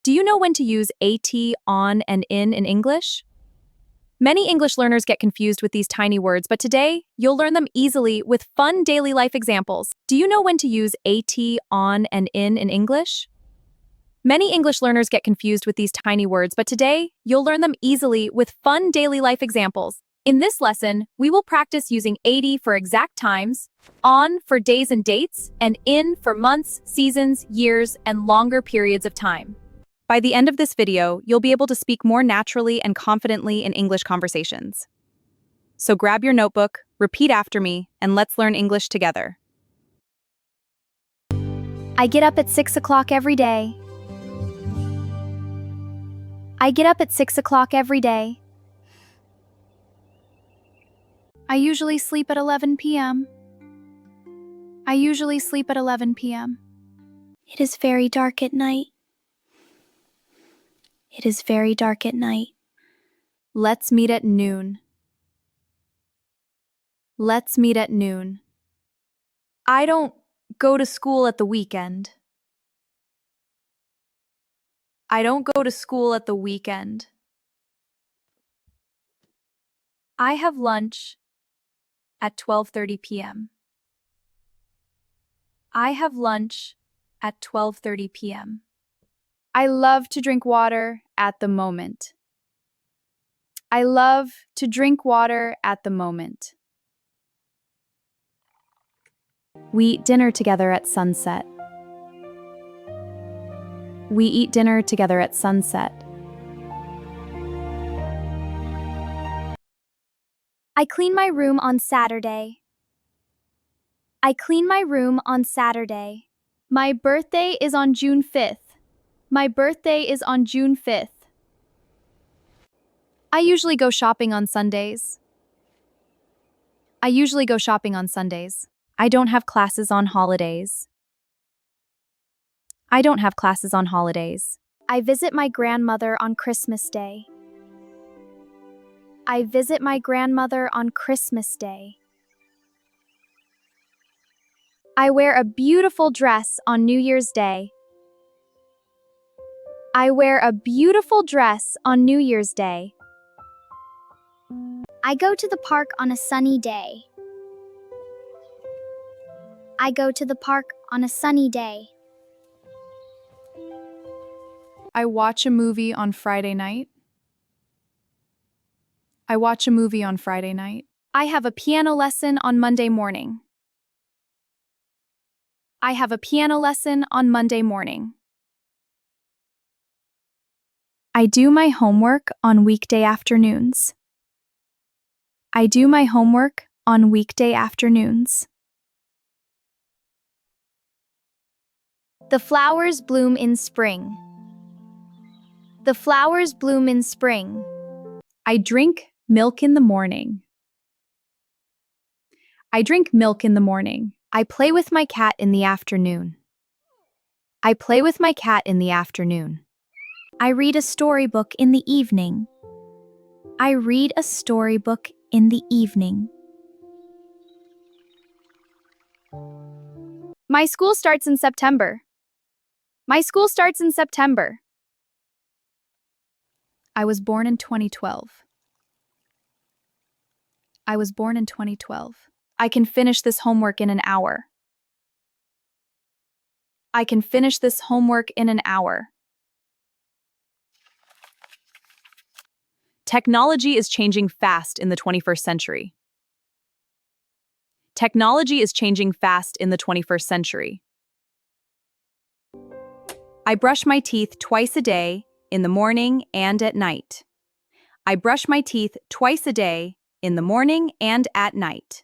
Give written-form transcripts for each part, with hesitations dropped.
Do you know when to use at, on, and in English? Many English learners get confused with these tiny words, but today, you'll learn them easily with fun daily life examples. Do you know when to use at, on, and in English? Many English learners get confused with these tiny words, but today, you'll learn them easily with fun daily life examples. In this lesson, we will practice using at for exact times, on for days and dates, and in for months, seasons, years, and longer periods of time. By the end of this video, you'll be able to speak more naturally and confidently in English conversations. So grab your notebook, repeat after me, and let's learn English together. I get up at 6 o'clock every day. I get up at 6 o'clock every day. I usually sleep at 11 p.m. I usually sleep at 11 p.m. It is very dark at night. It is very dark at night. Let's meet at noon. Let's meet at noon. I don't go to school at the weekend. I don't go to school at the weekend. I have lunch at 12:30 p.m. I have lunch at 12:30 p.m. I love to drink water at the moment. I love to drink water at the moment. We eat dinner together at sunset. We eat dinner together at sunset. I clean my room on Saturday. I clean my room on Saturday. My birthday is on June 5th. My birthday is on June 5th. I usually go shopping on Sundays. I usually go shopping on Sundays. I don't have classes on holidays. I don't have classes on holidays. I visit my grandmother on Christmas Day. I visit my grandmother on Christmas Day. I wear a beautiful dress on New Year's Day. I wear a beautiful dress on New Year's Day. I go to the park on a sunny day. I go to the park on a sunny day. I watch a movie on Friday night. I watch a movie on Friday night. I have a piano lesson on Monday morning. I have a piano lesson on Monday morning. I do my homework on weekday afternoons. I do my homework on weekday afternoons. The flowers bloom in spring. The flowers bloom in spring. I drink milk in the morning. I drink milk in the morning. I play with my cat in the afternoon. I play with my cat in the afternoon. I read a storybook in the evening. I read a storybook in the evening. My school starts in September. My school starts in September. I was born in 2012. I was born in 2012. I can finish this homework in an hour. I can finish this homework in an hour. Technology is changing fast in the 21st century. Technology is changing fast in the 21st century. I brush my teeth twice a day, in the morning and at night. I brush my teeth twice a day, in the morning and at night.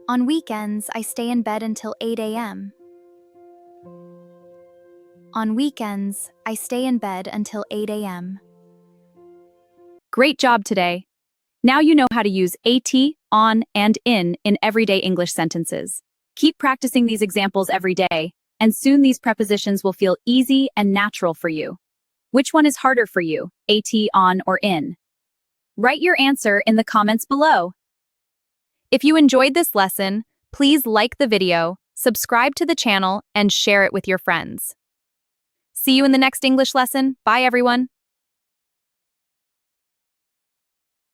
On weekends, I stay in bed until 8 a.m. On weekends, I stay in bed until 8 a.m. Great job today! Now you know how to use at, on, and in everyday English sentences. Keep practicing these examples every day, and soon these prepositions will feel easy and natural for you. Which one is harder for you, at, on, or in? Write your answer in the comments below. If you enjoyed this lesson, please like the video, subscribe to the channel, and share it with your friends. See you in the next English lesson. Bye, everyone.